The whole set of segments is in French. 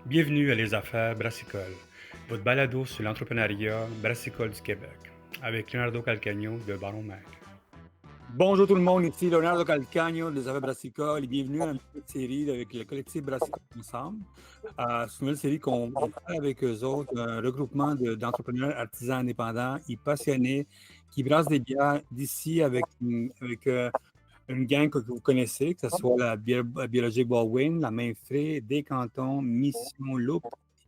Bienvenue à Les Affaires Brassicole, votre balado sur l'entrepreneuriat brassicole du Québec, avec Leonardo Calcagno de Baron Mag. Bonjour tout le monde, ici Leonardo Calcagno des Affaires Brassicole et bienvenue à une nouvelle série avec le collectif Brassicole Ensemble. C'est une nouvelle série qu'on fait avec eux autres, un regroupement d'entrepreneurs artisans indépendants et passionnés qui brassent des bières d'ici avec une gang que vous connaissez, que ce soit la Biologique Baldwin, la Mainfré, Des Cantons, Mission Loup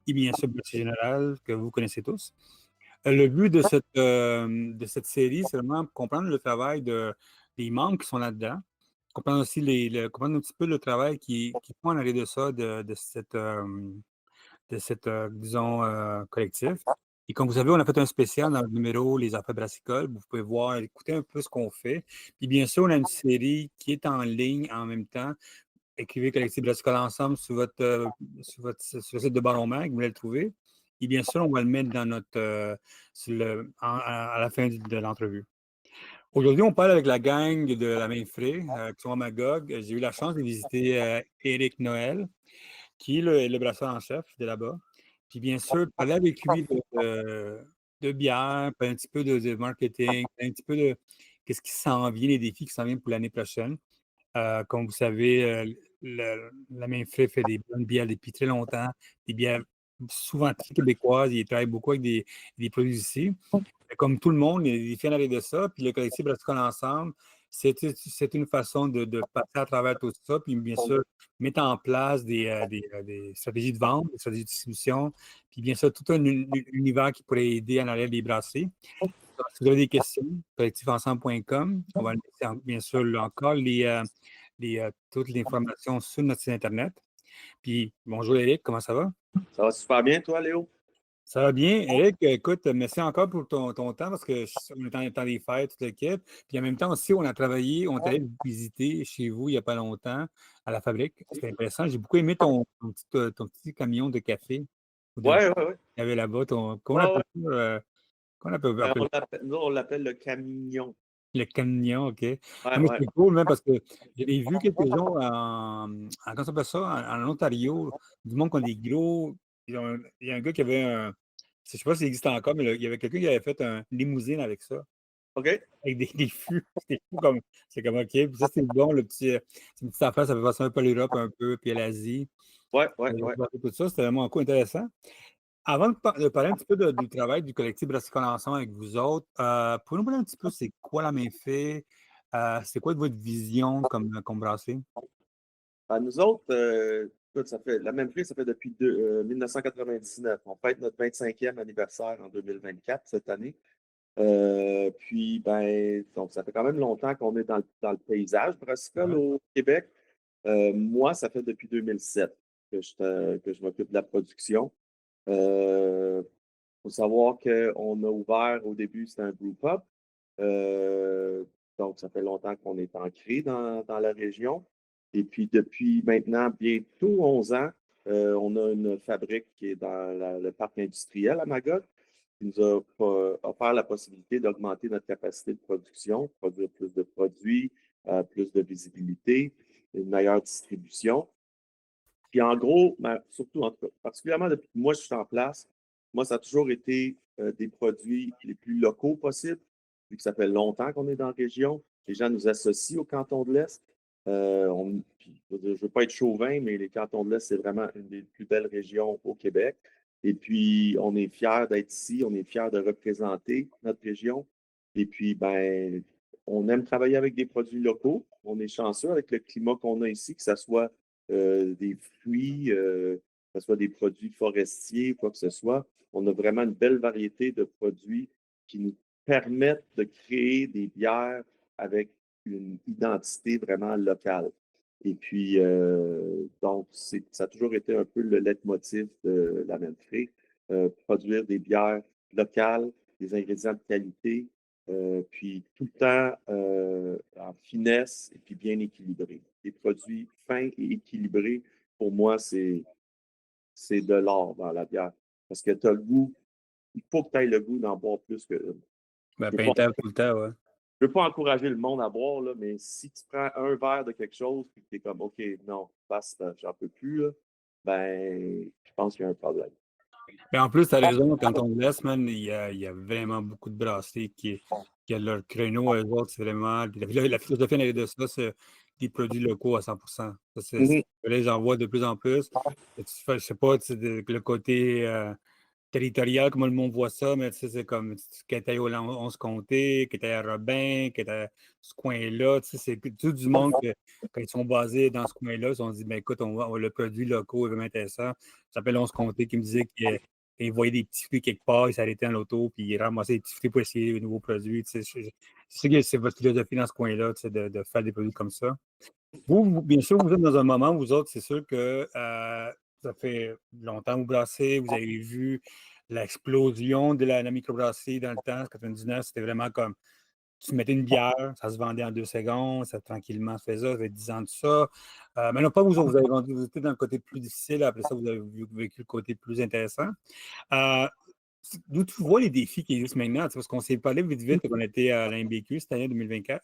et bien sûr Brassée Générale que vous connaissez tous. Le but de cette série, c'est vraiment comprendre le travail des membres qui sont là-dedans, comprendre aussi comprendre un petit peu le travail qui font en arrière de ça, disons, collectif. Et comme vous savez, on a fait un spécial dans le numéro Les Affaires Brassicole. Vous pouvez voir, écouter un peu ce qu'on fait. Puis bien sûr, on a une série qui est en ligne en même temps. Écrivez Collectif Brassicole ensemble sur le site de Baron Mag, vous allez le trouver. Et bien sûr, on va le mettre dans à la fin de l'entrevue. Aujourd'hui, on parle avec la gang de la Mainfré, qui sont à Magog. J'ai eu la chance de visiter Éric Noël, qui est le brasseur en chef de là-bas. Puis bien sûr, parler avec lui de bière, puis un petit peu de marketing, un petit peu de qu'est-ce qui s'en vient, les défis qui s'en viennent pour l'année prochaine. Comme vous savez, la Mainfré fait des bonnes bières depuis très longtemps, des bières souvent très québécoises. Ils travaillent beaucoup avec des produits ici. Comme tout le monde, il fait en arrière de ça. Puis le collectif Brassicole Ensemble, c'est une façon de passer à travers tout ça. Puis bien sûr, mettre en place des stratégies de vente, des stratégies de distribution. Puis bien sûr, tout un univers qui pourrait aider en arrière des brasseries. Si vous avez des questions, collectifensemble.com. On va laisser bien sûr encore toute l'information sur notre site Internet. Puis bonjour Eric, comment ça va? Ça va super bien, toi, Léo? Ça va bien. Eric, écoute, merci encore pour ton temps parce que on est en temps des fêtes, toute l'équipe. Puis en même temps aussi, on a travaillé, on est allé visiter chez vous il n'y a pas longtemps à la fabrique. C'était intéressant. J'ai beaucoup aimé ton petit camion de café. Oui, oui, oui. Il y avait là-bas comment on appelle ça? Comment on appelle Nous, on l'appelle le camion. le camion, OK. Ouais, Non, mais ouais. c'est cool, même parce que j'ai vu quelques jours comment ça s'appelle ça, en Ontario, du monde qui ont des gros. Il y a un gars qui avait un. Je ne sais pas s'il existe encore, mais il y avait quelqu'un qui avait fait une limousine avec ça, OK? avec des fûts. C'était fou comme. C'est comme OK. Puis ça, c'est bon, c'est une petite affaire, ça fait passer un peu à l'Europe un peu, puis à l'Asie. Ouais, ouais, ouais. Tout ça, c'était vraiment cool, intéressant. Avant de parler un petit peu du travail du collectif Brassicole Ensemble avec vous autres, pouvez-vous nous parler un petit peu c'est quoi la Mainfré? C'est quoi votre vision comme brasserie? Nous autres, écoute, la même prise, ça fait depuis 1999. On fête notre 25e anniversaire en 2024, cette année. Puis, donc, ça fait quand même longtemps qu'on est dans le paysage brassicole au Québec. Moi, ça fait depuis 2007 que je m'occupe de la production. Faut savoir qu'on a ouvert au début, c'était un brewpub. Donc, ça fait longtemps qu'on est ancré dans la région. Et puis, depuis maintenant bientôt 11 ans, on a une fabrique qui est dans le parc industriel à Magog, qui nous a offert la possibilité d'augmenter notre capacité de production, produire plus de produits, plus de visibilité, une meilleure distribution. Puis en gros, surtout, en tout cas, particulièrement depuis que moi je suis en place, moi, ça a toujours été des produits les plus locaux possibles, vu que ça fait longtemps qu'on est dans la région. Les gens nous associent au canton de l'Est. Je ne veux pas être chauvin, mais les cantons de l'Est, c'est vraiment une des plus belles régions au Québec. Et puis, on est fiers d'être ici, on est fiers de représenter notre région. Et puis, on aime travailler avec des produits locaux. On est chanceux avec le climat qu'on a ici, que ce soit des fruits, que ce soit des produits forestiers, quoi que ce soit. On a vraiment une belle variété de produits qui nous permettent de créer des bières avec une identité vraiment locale. Et puis, donc, ça a toujours été un peu le leitmotiv de la Mainfré, produire des bières locales, des ingrédients de qualité, puis tout le temps en finesse et puis bien équilibré. Des produits fins et équilibrés, pour moi, c'est de l'or dans la bière. Parce que tu as le goût, il faut que tu aies le goût d'en boire plus que. Pintable tout le temps, ouais. je veux pas encourager le monde à boire, là, mais si tu prends un verre de quelque chose et que tu es comme OK, non, basta, j'en peux plus, là, ben, je pense qu'il y a un problème. Mais en plus, tu as raison, quand on laisse, man, il y a vraiment beaucoup de brasseries qui ont leur créneau, eux autres, c'est vraiment. La philosophie en arrière de ça, c'est des produits locaux à 100%. Ça, Mhm. là, j'en vois de plus en plus. Et je sais pas, tu sais, le côté territorial, comment le monde voit ça, mais tu sais, c'est comme que tu au 11 comté, que tu à Robin, que tu ce coin-là, tu sais, c'est tout du monde que quand ils sont basés dans ce coin-là, ils se sont dit, ben écoute, le produit local est vraiment intéressant. Ça s'appelle 11 comté qui me disait qu'il voyait des petits fruits quelque part, il s'arrêtait dans l'auto, puis il ramassait des petits fruits pour essayer de nouveaux produits. Tu sais, c'est sûr que c'est votre philosophie dans ce coin-là, tu sais, de faire des produits comme ça. Bien sûr, vous êtes dans un moment, vous autres, c'est sûr que ça fait longtemps que vous brassez, vous avez vu l'explosion de la microbrasserie dans le temps, en 99, c'était vraiment comme, tu mettais une bière, ça se vendait en 2 secondes, ça tranquillement se faisait, ça fait 10 ans de ça. Maintenant, pas vous autres, vous étiez dans le côté plus difficile, après ça, vous avez vécu le côté plus intéressant. Euh, D'où tu vois les défis qui existent maintenant? Parce qu'on s'est parlé vite, vite, qu'on était à l'MBQ cette année 2024.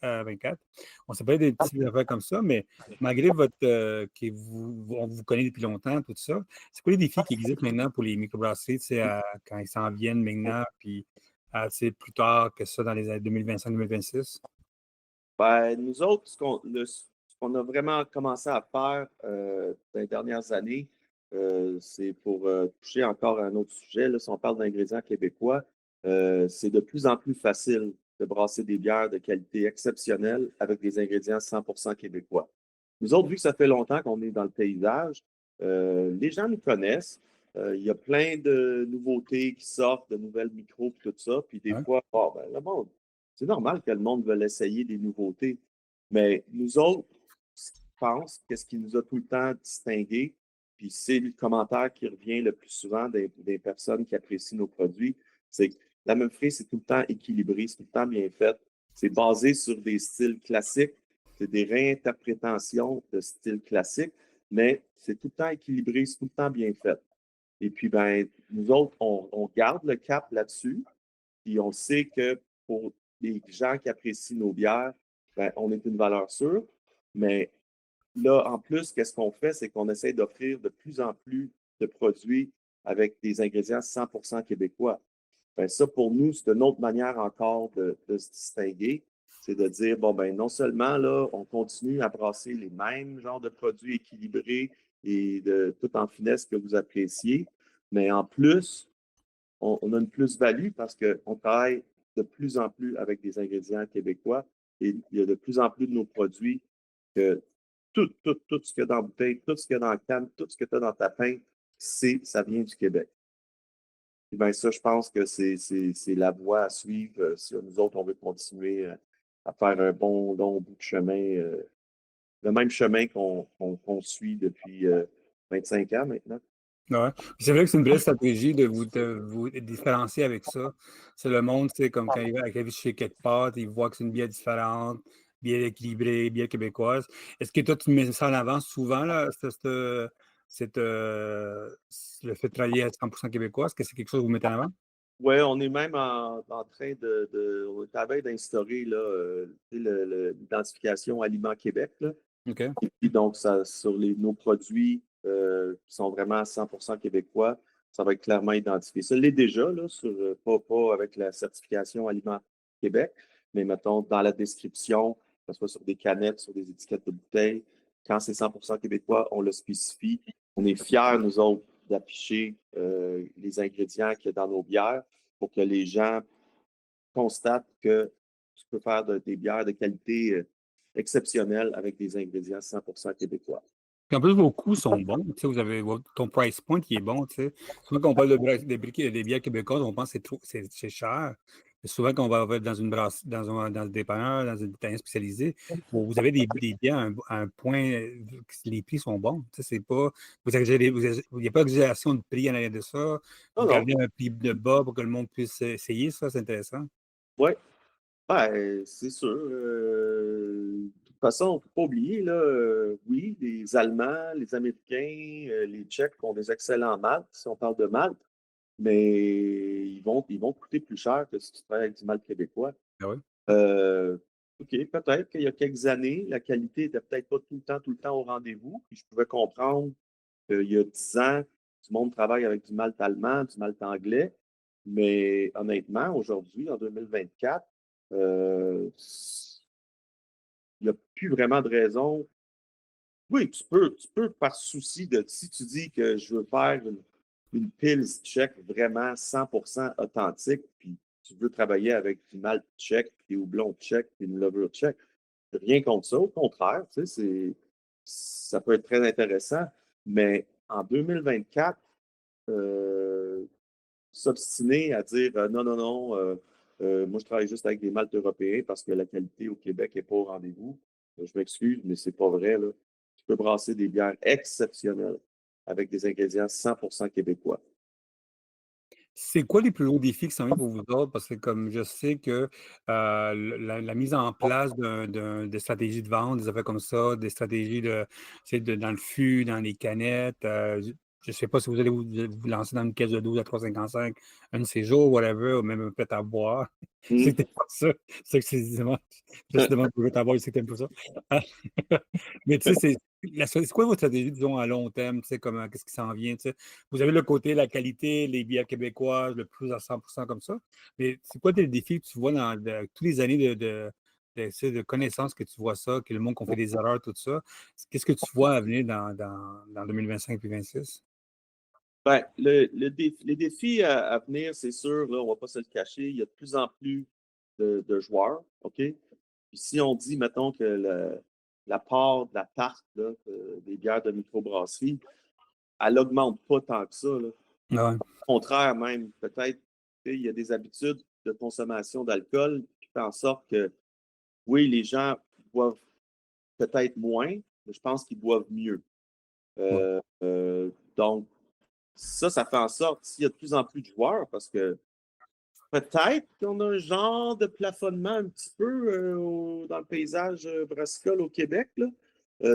On s'est parlé des petites affaires comme ça, mais malgré que on vous connaît depuis longtemps, tout ça, c'est quoi les défis qui existent maintenant pour les microbrasseries, tu sais, quand ils s'en viennent maintenant, puis tu sais, plus tard que ça, dans les années 2025-2026? Ben, nous autres, ce qu'on a vraiment commencé à faire dans les dernières années, c'est pour toucher encore à un autre sujet. Là, si on parle d'ingrédients québécois, c'est de plus en plus facile de brasser des bières de qualité exceptionnelle avec des ingrédients 100% québécois. Nous autres, vu que ça fait longtemps qu'on est dans le paysage, les gens nous connaissent. Il y a plein de nouveautés qui sortent, de nouvelles micros, et tout ça. Puis des Ouais. fois, ah, ben, le monde, c'est normal que le monde veuille essayer des nouveautés. Mais nous autres, ce qu'ils pensent, qu'est-ce qui nous a tout le temps distingués, puis c'est le commentaire qui revient le plus souvent des personnes qui apprécient nos produits, c'est que la même frise, c'est tout le temps équilibré, c'est tout le temps bien fait. C'est basé sur des styles classiques, c'est des réinterprétations de styles classiques, mais c'est tout le temps équilibré, c'est tout le temps bien fait. Et puis, ben, nous autres, on garde le cap là-dessus, puis on sait que pour les gens qui apprécient nos bières, ben, on est une valeur sûre. Mais là, en plus, qu'est-ce qu'on fait? C'est qu'on essaie d'offrir de plus en plus de produits avec des ingrédients 100% québécois. Ben, ça, pour nous, c'est une autre manière encore de se distinguer. C'est de dire, bon, ben, non seulement là, on continue à brasser les mêmes genres de produits équilibrés et de tout en finesse que vous appréciez, mais en plus, on a une plus-value parce qu'on travaille de plus en plus avec des ingrédients québécois et il y a de plus en plus de nos produits que tout ce qu'il y a dans la bouteille, tout ce qu'il y a dans la canne, tout ce que tu as dans ta pinte, ça vient du Québec. Et bien, ça, je pense que c'est la voie à suivre si nous autres, on veut continuer à faire un bon long bout de chemin, le même chemin qu'on suit depuis 25 ans maintenant. Ouais. Puis c'est vrai que c'est une belle stratégie de vous différencier avec ça. C'est le monde, c'est comme quand il va arrive chez quelque part, il voit que c'est une bière différente, bien équilibrée, bien québécoise. Est-ce que toi, tu mets ça en avant souvent, là, le fait de travailler à 100% québécois? Est-ce que c'est quelque chose que vous mettez en avant? Oui, on est même en train on est à la veille d'instaurer là, tu sais, l'identification Aliment Québec. Là. OK. Et puis donc, ça, sur nos produits qui sont vraiment à 100% québécois, ça va être clairement identifié. Ça l'est déjà, là, pas avec la certification Aliment Québec, mais mettons dans la description, que ce soit sur des canettes, sur des étiquettes de bouteilles, quand c'est 100% québécois, on le spécifie. On est fiers, nous autres, d'afficher les ingrédients qu'il y a dans nos bières pour que les gens constatent que tu peux faire des bières de qualité exceptionnelle avec des ingrédients 100% québécois. Puis en plus, vos coûts sont bons. Tu sais, ton price point qui est bon. Tu sais. Souvent, quand on parle des bières québécoises, on pense que c'est cher. Mais souvent, quand on va dans une brasse, dans un dépanneur, dans une bouteille spécialisée, vous avez des bières à un point, les prix sont bons. Tu sais, c'est pas, il n'y a pas d'exagération de prix en arrière de ça. Non, Vous non. gardez un prix de bas pour que le monde puisse essayer ça, c'est intéressant. Oui, ben, c'est sûr. De toute façon, on ne peut pas oublier, là, oui, les Allemands, les Américains, les Tchèques ont des excellents maltes, si on parle de malt, mais ils vont coûter plus cher que si tu travailles avec du malt québécois. Ah oui? OK, peut-être qu'il y a quelques années, la qualité était peut-être pas tout le temps au rendez-vous. Puis je pouvais comprendre qu'il y a 10 ans, tout le monde travaille avec du malt allemand, du malt anglais. Mais honnêtement, aujourd'hui, en 2024, il n'y a plus vraiment de raison. Oui, tu peux par souci de, si tu dis que je veux faire une Pils tchèque vraiment 100% authentique, puis tu veux travailler avec du malt tchèque, des houblons tchèques, puis une levure tchèque, rien contre ça. Au contraire, tu sais, ça peut être très intéressant. Mais en 2024, euh, s'obstiner à dire non, non, non, moi je travaille juste avec des maltes européens parce que la qualité au Québec n'est pas au rendez-vous. Je m'excuse, mais c'est pas vrai, là. Tu peux brasser des bières exceptionnelles avec des ingrédients 100% québécois. C'est quoi les plus gros défis qui sont mis pour vous autres? Parce que comme je sais que la mise en place de stratégies de vente, des affaires comme ça, des stratégies dans le fût, dans les canettes, je ne sais pas si vous allez vous lancer dans une caisse de 12 à 3,55 un de ces jours, whatever, ou même peut-être à boire. Je sais Mm. que t'aimes pas ça. C'est que c'est je te demande de à boire, je sais que t'aimes pas ça. Mais tu sais, c'est quoi votre stratégie, disons, à long terme? Tu sais, comment, qu'est-ce qui s'en vient? Tu sais? Vous avez le côté, la qualité, les bières québécoises, le plus à 100% comme ça. Mais c'est quoi les défis que tu vois dans toutes les années tu sais, de connaissances que tu vois ça, que le monde qu'on fait des erreurs, tout ça? Qu'est-ce que tu vois à venir dans 2025 et 2026? Ben, les défis à venir, c'est sûr, là, on ne va pas se le cacher, il y a de plus en plus de joueurs, OK? Puis si on dit, mettons, que la part de la tarte là, des bières de microbrasserie, elle n'augmente pas tant que ça, là. Ouais, Au contraire, même, peut-être, il y a des habitudes de consommation d'alcool qui font en sorte que, oui, les gens boivent peut-être moins, mais je pense qu'ils boivent mieux. ouais, Donc, ça fait en sorte, s'il y a de plus en plus de joueurs, parce que peut-être qu'on a un genre de plafonnement un petit peu dans le paysage brassicole au Québec, là.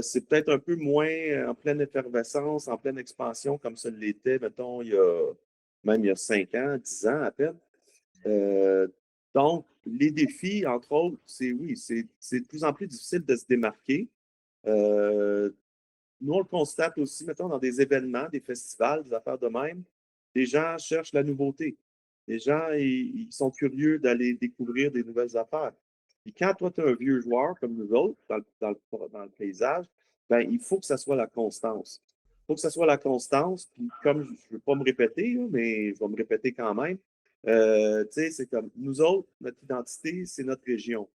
C'est peut-être un peu moins en pleine effervescence, en pleine expansion comme ça l'était, mettons, même il y a 5 ans, 10 ans à peine. Euh, donc, les défis, entre autres, c'est oui, c'est de plus en plus difficile de se démarquer. Euh, Nous, on le constate aussi, mettons, dans des événements, des festivals, des affaires de même. Les gens cherchent la nouveauté. Les gens, ils sont curieux d'aller découvrir des nouvelles affaires. Puis quand toi, tu es un vieux joueur comme nous autres, dans le paysage, ben, il faut que ça soit la constance. Il faut que ça soit la constance. Puis comme je ne veux pas me répéter, là, mais je vais me répéter quand même, tu sais, c'est comme nous autres, notre identité, c'est notre région.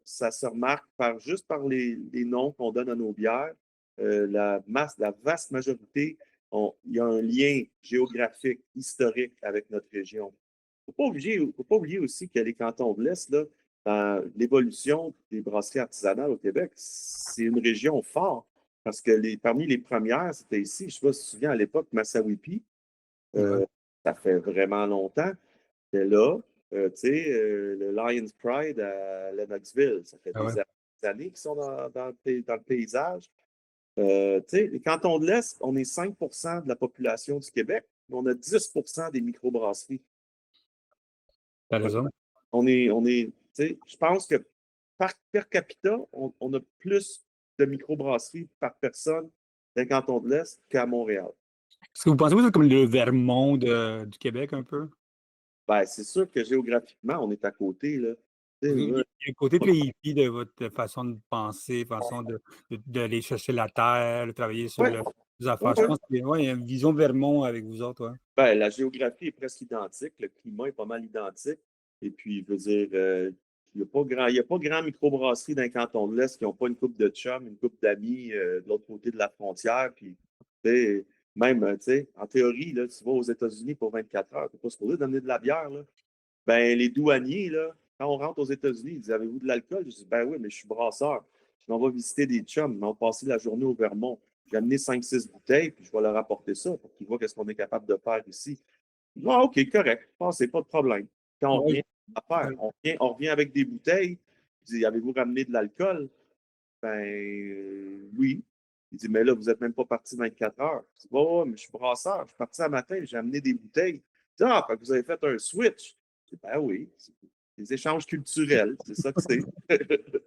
Ça se remarque juste par les noms qu'on donne à nos bières. La vaste majorité, il y a un lien géographique, historique avec notre région. Il ne faut pas oublier aussi que les cantons de l'Est, là, dans l'évolution des brasseries artisanales au Québec, c'est une région forte. Parce que parmi les premières, c'était ici, je ne sais pas si tu te souviens à l'époque, Massawippi, ouais. ça fait vraiment longtemps. C'était là, tu sais, le Lions Pride à Lennoxville, ça fait Ah ouais. des années qu'ils sont dans le paysage. Tu sais, les cantons de l'Est, on est 5% de la population du Québec, mais on a 10% des microbrasseries. T'as raison. Tu sais, je pense que per capita, on a plus de microbrasseries par personne dans les cantons de l'Est qu'à Montréal. Est-ce que vous pensez que c'est comme le Vermont du Québec un peu? Ben, c'est sûr que géographiquement, on est à côté, là. Tu sais, Il y là, a un côté très hippie de votre façon de penser, façon d'aller chercher la terre, de travailler sur ouais, les affaires. Je ouais. pense qu'il y a une vision Vermont avec vous autres. Ouais. Ben, la géographie est presque identique, le climat est pas mal identique. Et puis, je veux dire, il y a pas grand microbrasserie dans le canton de l'Est qui n'ont pas une coupe de chum, une coupe d'amis de l'autre côté de la frontière. Puis, tu sais, même, tu sais, en théorie, là, tu vas aux États-Unis pour 24 heures, tu n'es pas supposé donner de la bière, là. Ben, les douaniers, là, quand on rentre aux États-Unis, ils disent, avez-vous de l'alcool? Je dis, ben oui, mais je suis brasseur. Je m'en vais visiter des chums, mais on passé la journée au Vermont. J'ai amené 5-6 bouteilles, puis je vais leur apporter ça pour qu'ils voient qu'est-ce qu'on est capable de faire ici. Ah, OK, correct. Passez, pas de problème. Quand on Ouais, revient à faire, on revient avec des bouteilles. Je dis, avez-vous ramené de l'alcool? Ben, oui. Il dit, mais là, vous n'êtes même pas parti 24 heures. Je dis, ouais, mais je suis brasseur. Je suis parti un matin, j'ai amené des bouteilles. Il dit, ah, fait que vous avez fait un switch. Je dis, ben oui. des échanges culturels, c'est ça que c'est.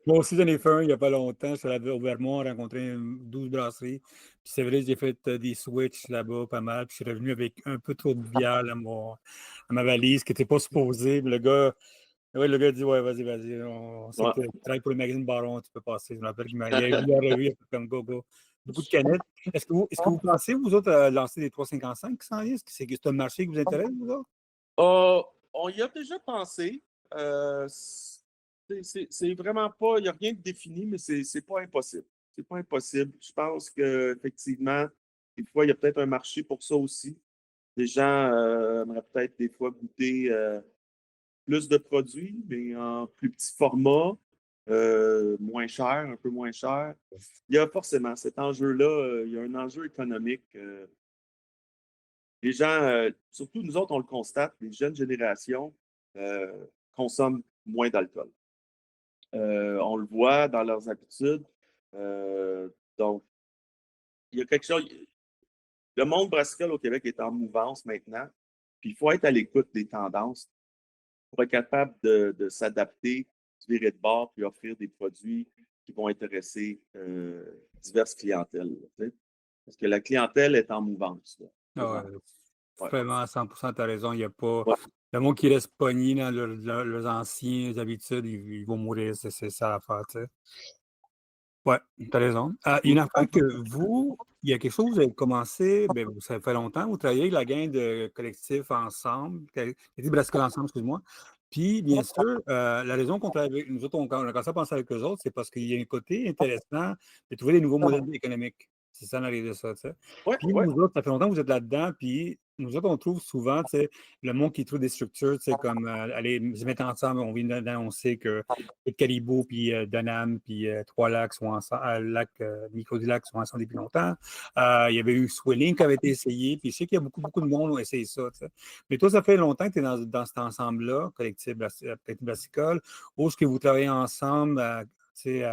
Moi aussi, j'en ai fait un il n'y a pas longtemps. Je suis allé au Vermont rencontrer 12 brasseries. Puis c'est vrai, j'ai fait des switches là-bas pas mal. Puis je suis revenu avec un peu trop de bière à ma valise qui n'était pas supposée. Puis le gars dit ouais, vas-y. On sait Ouais. que tu travailles pour le magazine Baron, tu peux passer. Je me rappelle qu'il m'a il a vu la revue, il a fait comme go. Beaucoup de canettes. Est-ce que vous pensez, vous autres, à lancer des 355 qui s'en viennent? Est-ce que c'est un marché qui vous intéresse, vous autres? On y a déjà pensé. C'est vraiment pas, il n'y a rien de défini, mais c'est pas impossible. C'est pas impossible. Je pense qu'effectivement, des fois, il y a peut-être un marché pour ça aussi. Les gens aimeraient peut-être des fois goûter plus de produits, mais en plus petit format, moins cher, un peu moins cher. Il y a forcément cet enjeu-là, il y a un enjeu économique. Les gens, surtout nous autres, on le constate, les jeunes générations consomment moins d'alcool. On le voit dans leurs habitudes. Donc, il y a quelque chose. Le monde brassicole au Québec est en mouvance maintenant. Puis il faut être à l'écoute des tendances pour être capable de s'adapter, se virer de bord, puis offrir des produits qui vont intéresser diverses clientèles. Parce que la clientèle est en mouvance. Ah ouais, Ouais. vraiment, à 100%, tu as raison. Il n'y a pas. Ouais. Le monde qui reste pogné dans leurs anciennes habitudes, ils vont mourir. C'est ça l'affaire, tu sais. Ouais, tu as raison. Il y a une affaire que il y a quelque chose que vous avez commencé, ben, ça fait longtemps, vous travaillez avec la gang de collectifs ensemble, collectif Brassicole ensemble, excuse-moi. Puis, bien sûr, la raison qu'on travaille avec nous autres, on a commencé à penser avec eux autres, c'est parce qu'il y a un côté intéressant de trouver des nouveaux modèles économiques. C'est ça l'arrivée de ça, tu sais. Ouais, Puis ouais. nous autres, ça fait longtemps que vous êtes là-dedans, puis nous autres, on trouve souvent, tu sais, le monde qui trouve des structures, tu sais, comme aller se mettre ensemble. On vient d'annoncer que Caribou, puis Denham, puis Trois-Lacs sont ensemble, Micro-du-Lac sont ensemble depuis longtemps. Il y avait eu Swelling qui avait été essayé, puis je sais qu'il y a beaucoup de monde qui ont essayé ça, tu sais. Mais toi, ça fait longtemps que tu es dans cet ensemble-là, collectif brassicole, où est-ce que vous travaillez ensemble, tu sais,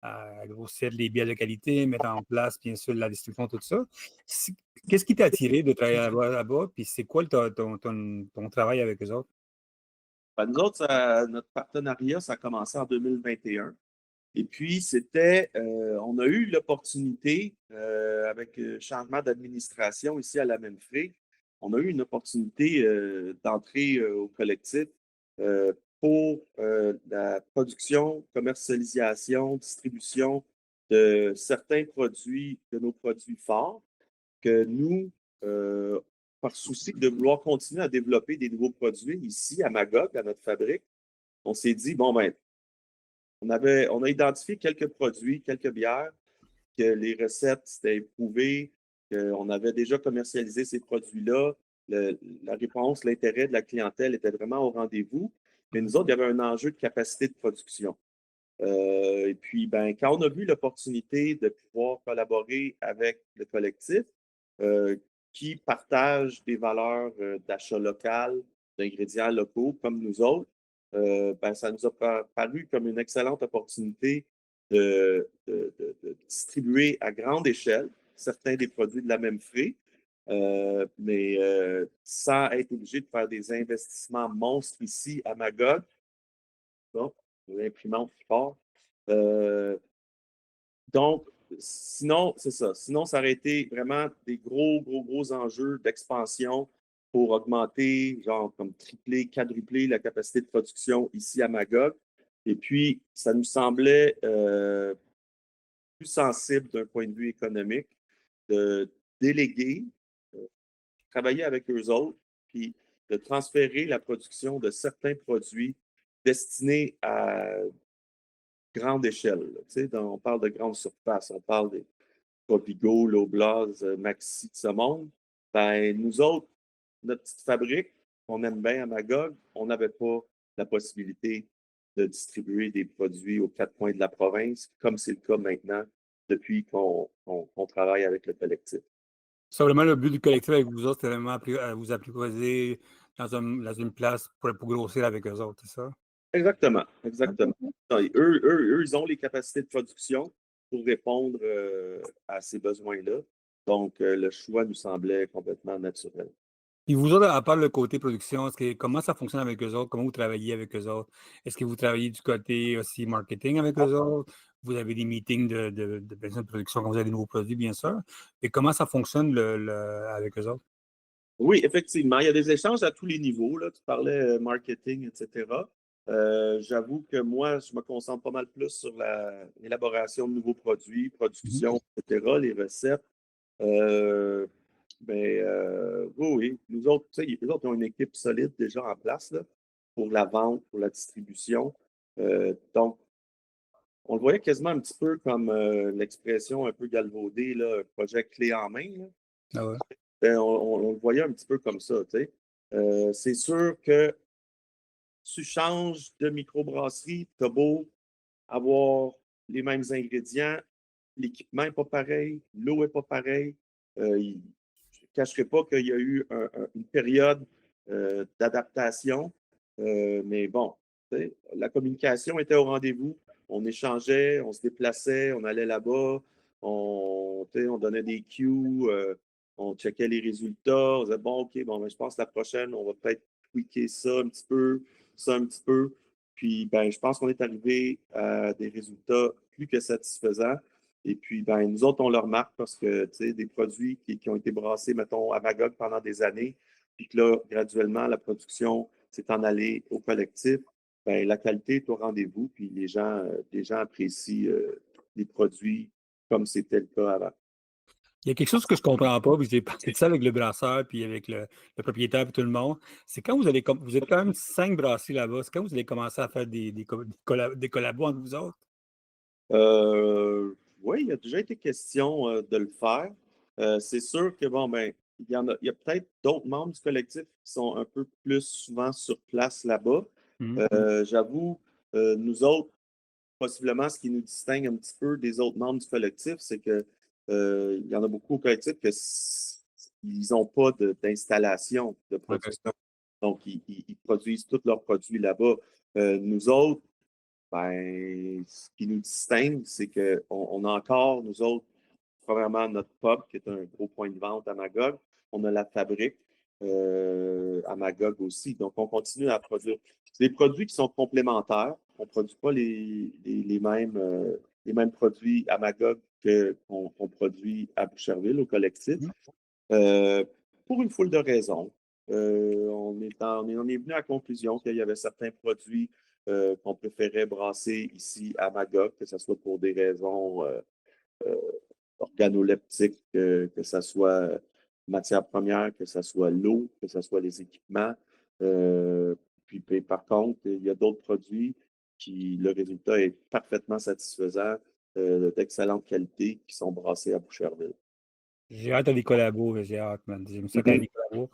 à grossir les bières de qualité, mettre en place, bien sûr, la distribution, tout ça. Qu'est-ce qui t'a attiré de travailler là-bas, puis c'est quoi ton travail avec eux autres? Ben, nous autres, notre partenariat, ça a commencé en 2021. Et puis, on a eu l'opportunité, avec le changement d'administration ici à la Menfrey, on a eu une opportunité d'entrer au collectif pour la production, commercialisation, distribution de certains produits, de nos produits forts, que nous, par souci de vouloir continuer à développer des nouveaux produits ici à Magog, à notre fabrique, on s'est dit, bon, ben, on a identifié quelques produits, quelques bières, que les recettes c'était éprouvé, qu'on avait déjà commercialisé ces produits-là. La réponse, l'intérêt de la clientèle était vraiment au rendez-vous. Mais nous autres, il y avait un enjeu de capacité de production. Et puis, ben, quand on a vu l'opportunité de pouvoir collaborer avec le collectif, qui partage des valeurs d'achat local, d'ingrédients locaux comme nous autres, ben, ça nous a paru comme une excellente opportunité de distribuer à grande échelle certains des produits de la même frais, mais sans être obligé de faire des investissements monstres ici à Magog. Bon, l'imprimante qui part. Donc, sinon, c'est ça. Sinon, ça aurait été vraiment des gros enjeux d'expansion pour augmenter, genre comme tripler, quadrupler la capacité de production ici à Magog. Et puis, ça nous semblait plus sensible d'un point de vue économique de déléguer, euh, travailler avec eux autres, puis de transférer la production de certains produits destinés à grande échelle. On parle de grande surface, on parle des Copigo, Loblaws, Maxi de ce monde. Ben, nous autres, notre petite fabrique qu'on aime bien à Magog, on n'avait pas la possibilité de distribuer des produits aux quatre coins de la province, comme c'est le cas maintenant depuis qu'on travaille avec le collectif. C'est vraiment le but du collectif avec vous autres, c'est vraiment vous apprivoiser dans une place pour grossir avec eux autres, c'est ça? Exactement, exactement. Non, et eux, ils ont les capacités de production pour répondre à ces besoins-là. Donc, le choix nous semblait complètement naturel. Puis vous autres, à part le côté production, comment ça fonctionne avec eux autres? Comment vous travaillez avec eux autres? Est-ce que vous travaillez du côté aussi marketing avec eux autres? Vous avez des meetings de personnes de production quand vous avez des nouveaux produits, bien sûr. Et comment ça fonctionne avec eux autres? Oui, effectivement, il y a des échanges à tous les niveaux, là. Tu parlais marketing, etc. J'avoue que moi, je me concentre pas mal plus sur l'élaboration de nouveaux produits, Mhm. production, etc., les recettes. Euh, oui, oui. Nous autres, tu sais, les autres ont une équipe solide déjà en place là, pour la vente, pour la distribution. Donc, on le voyait quasiment un petit peu comme l'expression un peu galvaudée, là, projet clé en main, là. Ah ouais. On le voyait un petit peu comme ça, tu sais. C'est sûr que tu changes de microbrasserie, tu as beau avoir les mêmes ingrédients, l'équipement n'est pas pareil, l'eau n'est pas pareille. Je ne cacherai pas qu'il y a eu une période d'adaptation, mais bon, tu sais, la communication était au rendez-vous. On échangeait, on se déplaçait, on allait là-bas, tu sais, on donnait des cues, on checkait les résultats, on disait bon, OK, bon, ben, je pense que la prochaine, on va peut-être tweaker ça un petit peu, ça un petit peu. Puis, ben, je pense qu'on est arrivé à des résultats plus que satisfaisants. Et puis, ben, nous autres, on le remarque parce que, tu sais, des produits qui ont été brassés, mettons, à Magog pendant des années, puis que là, graduellement, la production s'est en allée au collectif, ben, la qualité est au rendez-vous, puis les gens apprécient les produits comme c'était le cas avant. Il y a quelque chose que je comprends pas, puis j'ai parlé de ça avec le brasseur, puis avec le propriétaire, puis tout le monde. C'est quand vous êtes quand même 5 brasseries là-bas, c'est quand vous allez commencer à faire des collabos entre vous autres? Oui, il a déjà été question de le faire. C'est sûr que, bon, ben, il y a peut-être d'autres membres du collectif qui sont un peu plus souvent sur place là-bas. Mhm. J'avoue, nous autres, possiblement, ce qui nous distingue un petit peu des autres membres du collectif, c'est que il y en a beaucoup au collectif ils n'ont pas d'installation de OK. production. Donc, ils produisent tous leurs produits là-bas. Nous autres, ben, ce qui nous distingue, c'est qu'on a encore, nous autres, premièrement, notre pub, qui est un gros point de vente à Magog. On a la fabrique à Magog aussi. Donc, on continue à produire. C'est des produits qui sont complémentaires. On ne produit pas les mêmes produits à Magog qu'on produit à Boucherville, au collectif. Mhm. Euh, pour une foule de raisons. On est venu à la conclusion qu'il y avait certains produits qu'on préférait brasser ici à Magog, que ce soit pour des raisons euh, organoleptiques, que ce soit matière première, que ce soit l'eau, que ce soit les équipements. Euh, puis, par contre, il y a d'autres produits qui, le résultat est parfaitement satisfaisant, d'excellente qualité, qui sont brassés à Boucherville. J'ai hâte à des collabos, j'ai hâte, man. J'aime ça quand il y a Mhm. des collabos.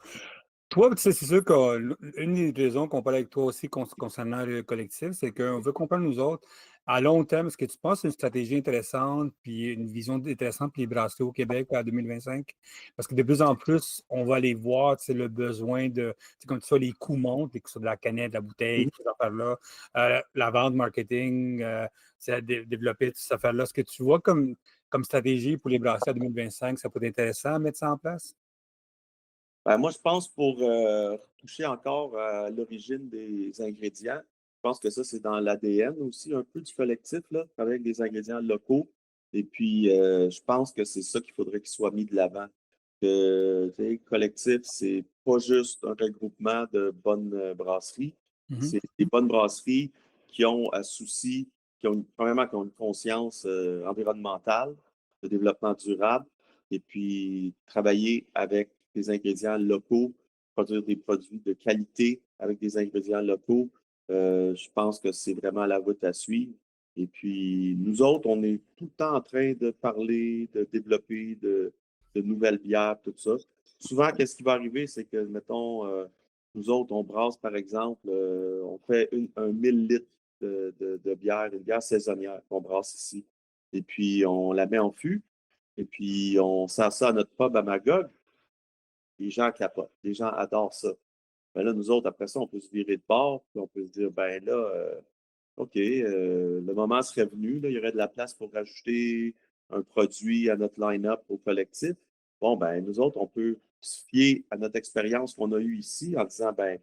Toi, tu sais, c'est sûr qu'une des raisons qu'on parle avec toi aussi concernant le collectif, c'est qu'on veut comprendre nous autres, à long terme, est-ce que tu penses que c'est une stratégie intéressante, puis une vision intéressante pour les brasseries au Québec à 2025? Parce que de plus en plus, on va aller voir, tu sais, le besoin de, tu sais, comme tu vois, les coûts montent, que ce soit de la canette, de la bouteille, toutes ces affaires-là, la vente, marketing, c'est à développer toutes ces affaires-là. Est-ce que tu vois comme stratégie pour les brasseries à 2025, ça peut être intéressant à mettre ça en place? Ben, moi, je pense pour toucher encore à l'origine des ingrédients, je pense que ça, c'est dans l'ADN aussi un peu du collectif, là, avec des ingrédients locaux. Et puis, je pense que c'est ça qu'il faudrait qu'il soit mis de l'avant. Que, tu sais, collectif, c'est pas juste un regroupement de bonnes brasseries, Mhm. c'est des bonnes brasseries qui ont un souci, premièrement, qui ont une conscience environnementale, de développement durable, et puis travailler avec des ingrédients locaux, produire des produits de qualité avec des ingrédients locaux. Je pense que c'est vraiment la route à suivre. Et puis, nous autres, on est tout le temps en train de parler, de développer de nouvelles bières, tout ça. Souvent, qu'est-ce qui va arriver, c'est que, mettons, nous autres, on brasse, par exemple, on fait un 1000 litres de bière, une bière saisonnière qu'on brasse ici. Et puis, on la met en fût. Et puis, on sert ça à notre pub à Magog. Les gens capotent. Les gens adorent ça. Ben là, nous autres, après ça, on peut se virer de bord, puis on peut se dire, ben là, OK, le moment serait venu, là, il y aurait de la place pour rajouter un produit à notre line-up au collectif. bon, ben, nous autres, on peut se fier à notre expérience qu'on a eue ici en disant, ben,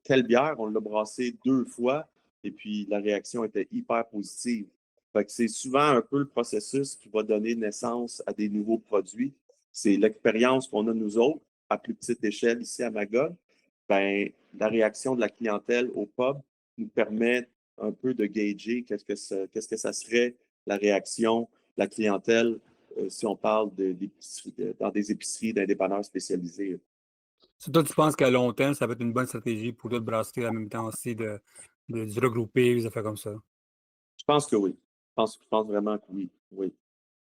telle bière, on l'a brassée 2 fois et puis la réaction était hyper positive. Fait que c'est souvent un peu le processus qui va donner naissance à des nouveaux produits. C'est l'expérience qu'on a nous autres à plus petite échelle ici à Magog. Ben, la réaction de la clientèle au pub nous permet un peu de gager qu'est-ce que ça serait la réaction de la clientèle si on parle dans des épiceries, d'un dépanneur spécialisé. Si toi, tu penses qu'à long terme, ça va être une bonne stratégie pour d'autres brasseries en même temps aussi de se regrouper, des affaires comme ça? Je pense que oui. Je pense vraiment que oui. Oui.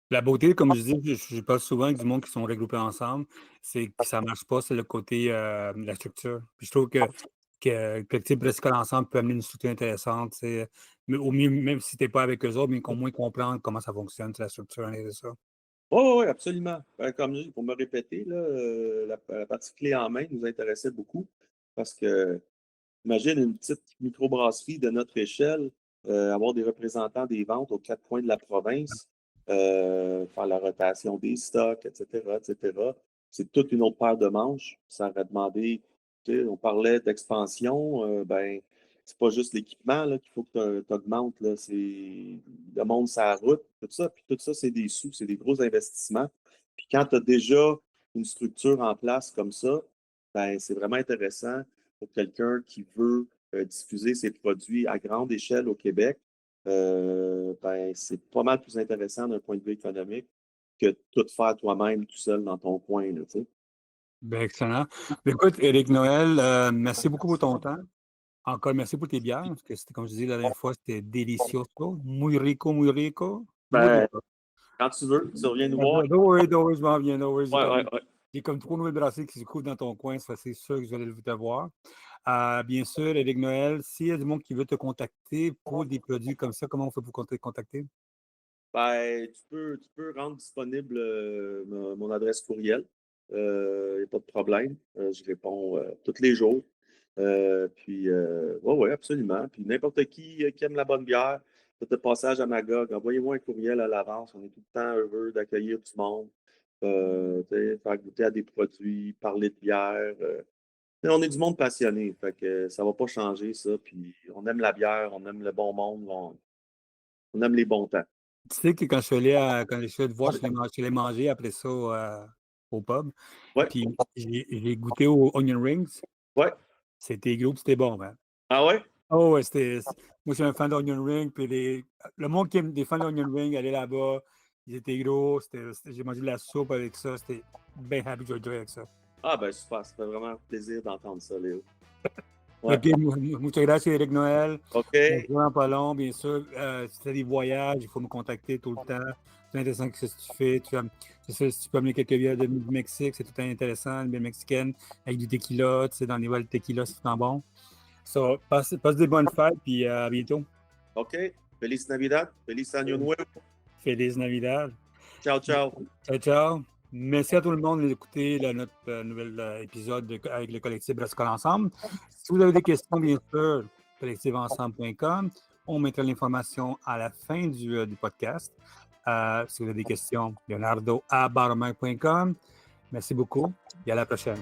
La beauté, comme je dis, je parle souvent avec du monde qui sont regroupés ensemble, c'est que ça ne marche pas, c'est le côté la structure. Puis je trouve que le type brassicole ensemble peut amener une structure intéressante. Mais au mieux, même si tu n'es pas avec eux autres, mais qu'au moins comprendre comment ça fonctionne, la structure, et ça. Oui, oui, absolument. Comme je dis, pour me répéter, là, la partie clé en main nous intéressait beaucoup parce que imagine une petite microbrasserie de notre échelle, avoir des représentants des ventes aux 4 coins de la province, faire la rotation des stocks, etc., etc. C'est toute une autre paire de manches. Ça aurait demandé, tu sais, on parlait d'expansion, ben, c'est pas juste l'équipement là, qu'il faut que tu augmentes. C'est le monde sur la route, tout ça. Puis tout ça, c'est des sous, c'est des gros investissements. Puis quand tu as déjà une structure en place comme ça, ben, c'est vraiment intéressant pour quelqu'un qui veut diffuser ses produits à grande échelle au Québec. Ben, c'est pas mal plus intéressant d'un point de vue économique que tout faire toi-même tout seul dans ton coin. Là, tu sais. Ben, excellent. Ben, écoute, Éric Noël, merci beaucoup pour ton temps. Encore merci pour tes bières, parce que c'était, comme je disais la dernière fois, c'était delicioso. Muy rico, muy rico. Muy Ben, rico. quand tu veux, tu reviens nous voir. Don't worry, je m'en viens. Don't worry. Ouais, ouais, ouais. J'ai comme 3 nouvelles brasseries qui se coulent dans ton coin, ça c'est sûr que je vais aller te voir. Bien sûr, Éric Noël, s'il y a du monde qui veut te contacter pour des produits comme ça, comment on fait pour te contacter? Ben, tu peux rendre disponible mon adresse courriel. Il n'y a pas de problème. Je réponds tous les jours. Puis, ouais, ouais, absolument. Puis, n'importe qui aime la bonne bière, faites le passage à Magog, envoyez-moi un courriel à l'avance. On est tout le temps heureux d'accueillir du monde, tu sais, faire goûter à des produits, parler de bière. On est du monde passionné, fait que ça va pas changer, ça. Puis, on aime la bière, on aime le bon monde, on aime les bons temps. Tu sais que quand je suis allé te voir, je l'ai mangé après ça au pub. Ouais, Puis j'ai goûté aux onion rings. ouais. C'était gros, puis c'était bon, man. Ah ouais? Oh, ouais, moi, je suis un fan d'onion ring. Puis le monde qui aime des fans d'onion ring, allez là-bas. Ils étaient gros. J'ai mangé de la soupe avec ça. C'était bien happy que j'ai avec ça. Ah ben super, ça fait vraiment plaisir d'entendre ça, Léo. Ouais. OK, muchas gracias, Éric Noël. OK. Vraiment pas long, bien sûr. Si tu as des voyages, il faut me contacter tout le temps. C'est intéressant ce que tu fais. Si tu peux amener quelques bières du Mexique, c'est tout le temps intéressant. Une bière mexicaine avec du tequila. Tu sais, dans les nouvelles tequila, c'est vraiment bon. So, passe des bonnes fêtes, puis à bientôt. OK. Feliz Navidad. Feliz Año Nuevo. Feliz Navidad. Ciao, ciao. Ciao, ciao. Merci à tout le monde d'écouter notre nouvel épisode avec le collectif Brassicole Ensemble. Si vous avez des questions, bien sûr, collectiveensemble.com. On mettra l'information à la fin du podcast. Si vous avez des questions, leonardo@baromec.com. Merci beaucoup et à la prochaine.